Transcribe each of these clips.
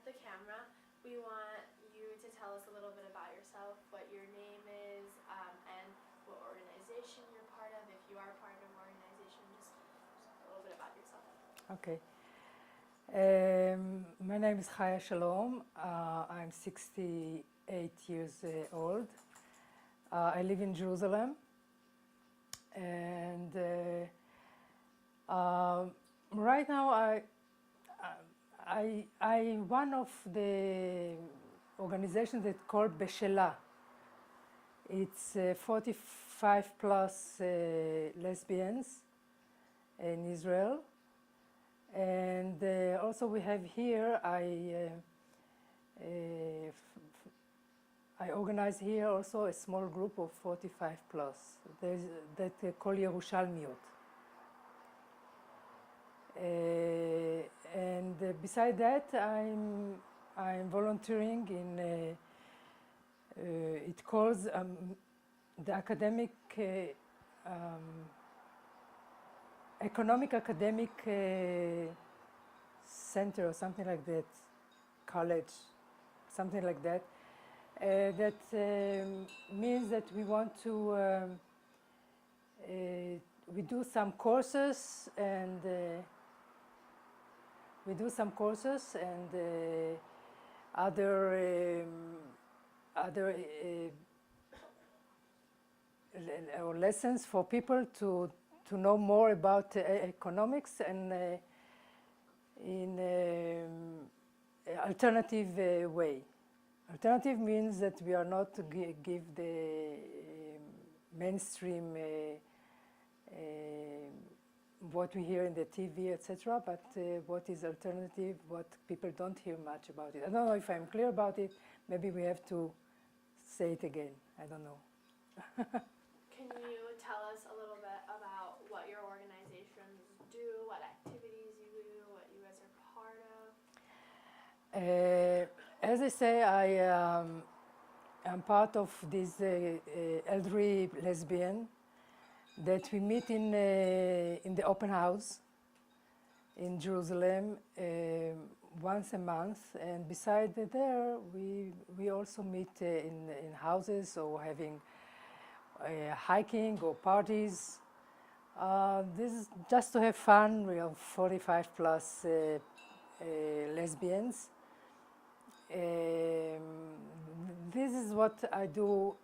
the camera, we want you to tell us a little bit about yourself, what your name is, and what organization you're part of, if you are part of an organization, just a little bit about yourself. Okay. My name is Haya Shalom. I'm 68 years old. I live in Jerusalem, and right now I one of the organizations that called Beshela. It's 45 plus lesbians in Israel. And also we have here, I organize here also a small group of 45 plus. There's that called Yerushalmiot. And beside that, I'm volunteering in it calls the academic economic academic center or something like that, college, something like that. That means that we want to we do some courses and other lessons for people to know more about economics and in alternative way. Alternative means that we are not to give the mainstream what we hear in the TV, etc., but what is alternative, what people don't hear much about it. I don't know if I'm clear about it. Maybe we have to say it again. I don't know. Can you tell us a little bit about what your organizations do, what activities you do, what you guys are part of? As I say, I'm part of this elderly lesbian that we meet in the open house in Jerusalem once a month, and beside there we also meet in houses or having hiking or parties. This is just to have fun. We have 45 plus lesbians. This is what I do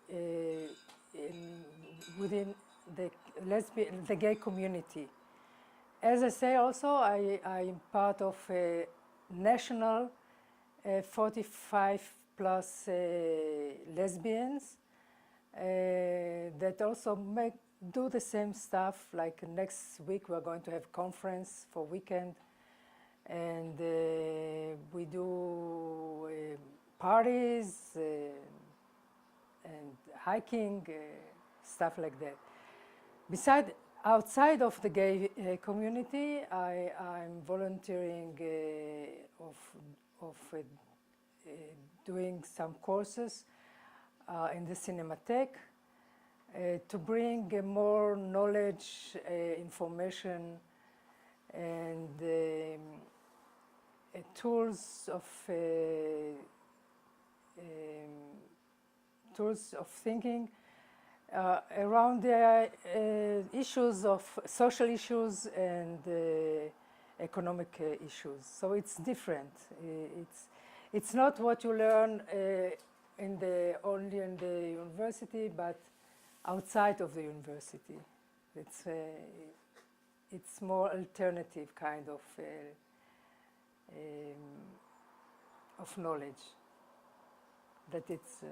within the gay community. As I say, also I'm part of a national 45 plus lesbians that also do the same stuff. Like next week we're going to have conference for weekend, and we do parties and hiking, stuff like that. Outside of the gay community, I'm volunteering of doing some courses in the Cinematheque to bring more knowledge, information, and tools of thinking around the issues of social issues and economic issues. So it's different. It's not what you learn only in the university, but outside of the university. It's more alternative kind of knowledge. That it's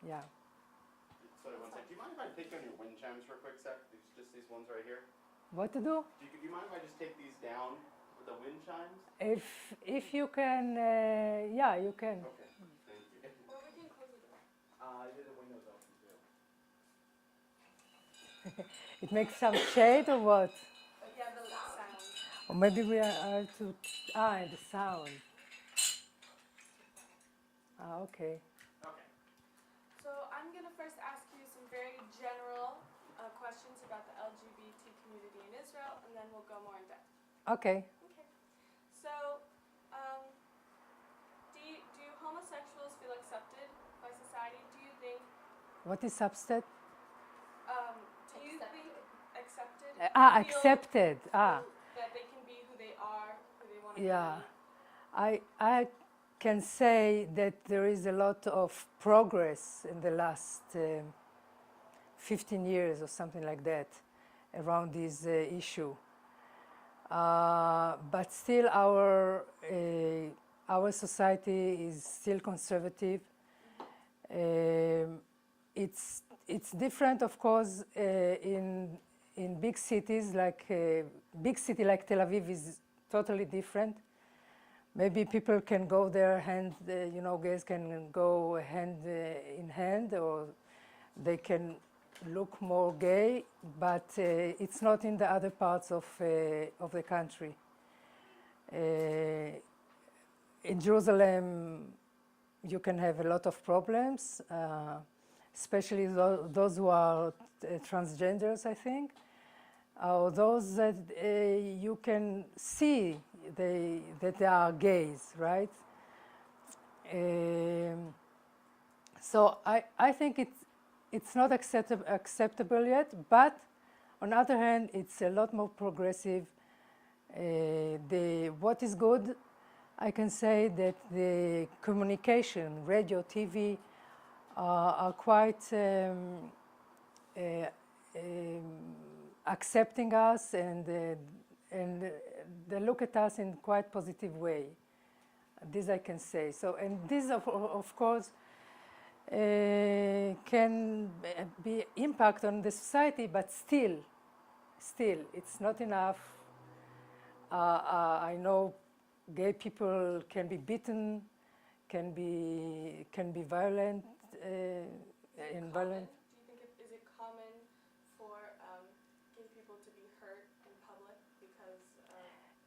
yeah. Sorry, one sec. Do you mind if I take down your wind chimes for a quick sec? Just these ones right here. What to do? Do you mind if I just take these down with the wind chimes? If you can, yeah, you can. Okay, thank you. Or we can close the door. The window's open too. It makes some shade or what? Yeah, the sound. Or maybe we are to the sound. Okay. Okay. So I'm going to first ask you some very general questions about the LGBT community in Israel, and then we'll go more in depth. Okay. Okay. So, What is subset? Do you think accepted? Ah, Feel accepted. Ah, that they can be who they are, who they want to yeah. be? I can say that there is a lot of progress in the last 15 years or something like that around this issue. But still, our society is still conservative. It's different, of course, in big cities. Like big city like Tel Aviv is totally different. Maybe people can go there hand, gays can go hand in hand, or they can look more gay, but it's not in the other parts of the country. In Jerusalem, you can have a lot of problems, especially those who are transgenders, I think, or those that you can see that they are gays, right? So I think it's not acceptable yet, but on the other hand, it's a lot more progressive. What is good, I can say that the communication, radio, TV, are quite accepting us, and they look at us in quite positive way. This I can say. So, and this of course can be impact on the society, but still, it's not enough. I know gay people can be beaten, can be violent, violent. Do you think is it common for gay people to be hurt in public because of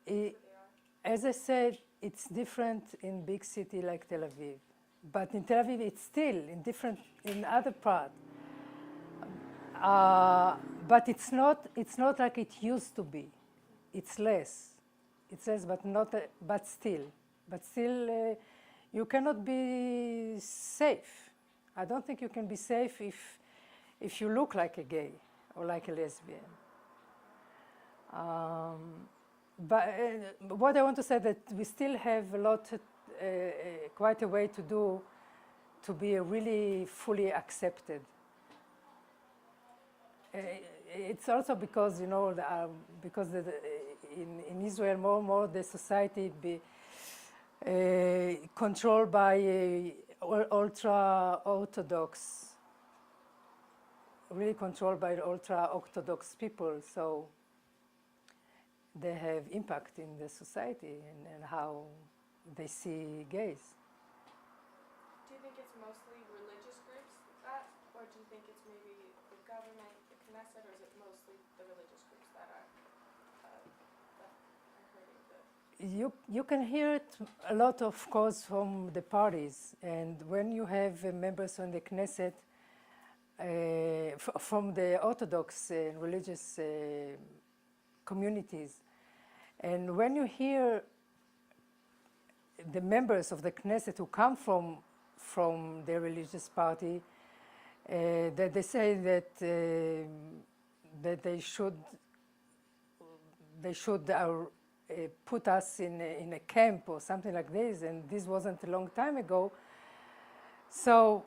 who they are? As I said, it's different in big city like Tel Aviv, but in Tel Aviv it's still in other part. But it's not like it used to be. It's less. It's less, but not. But still, you cannot be safe. I don't think you can be safe if you look like a gay or like a lesbian. But what I want to say that we still have a lot, quite a way to do to be really fully accepted. It's also because because in Israel more and more the society be controlled by ultra orthodox, really controlled by ultra orthodox people. So they have impact in the society and how they see gays. Do you think it's mostly religious groups that, or do you think it's maybe the government, the Knesset, or is it mostly the religious groups that are hurting the? You can hear it a lot, of course, from the parties, and when you have members on the Knesset from the Orthodox religious communities, and when you hear the members of the Knesset who come from the religious party, that they say that they should put us in a camp or something like this, and this wasn't a long time ago. So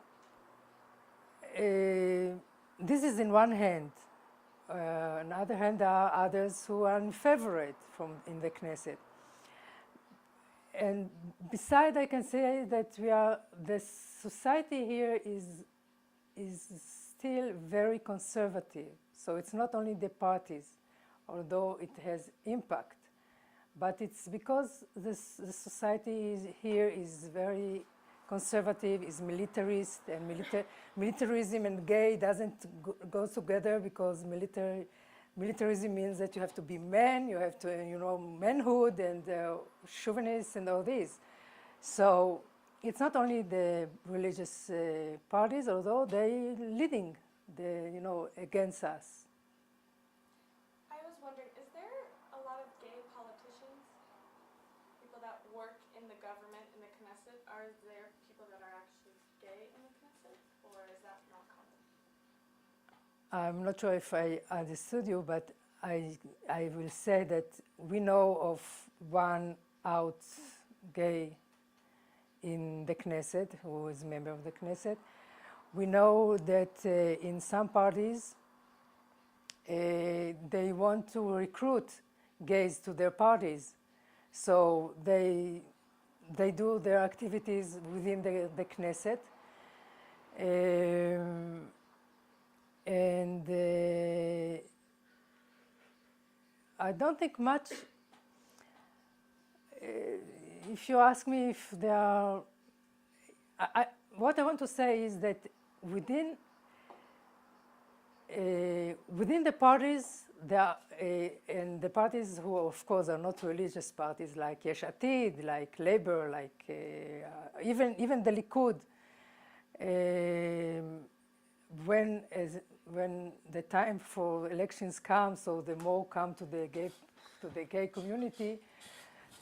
this is in one hand. On the other hand, there are others who are in favor in the Knesset. And besides, I can say that the society here is still very conservative. So it's not only the parties, although it has impact, but it's because the society here is very conservative, is militarist, and militarism and gay doesn't go together, because militarism means that you have to be man, you have to, manhood and chauvinist and all this. So it's not only the religious parties, although they leading against us. I was wondering, is there a lot of gay politicians, people that work in the government, in the Knesset? Are there people that are actually gay in the Knesset, or is that not common? I'm not sure if I understood you, but I will say that we know of one out gay in the Knesset, who is a member of the Knesset. We know that in some parties, they want to recruit gays to their parties. So they do their activities within the Knesset. And I don't think much. If you ask me if there are, what I want to say is that within the parties, there are, and the parties who, of course, are not religious parties, like Yesh Atid, like Labor, like even the Likud, when the time for elections comes, so the more come to the gay community,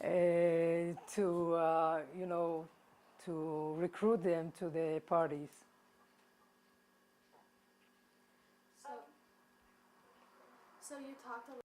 to to recruit them to the parties. So you talked a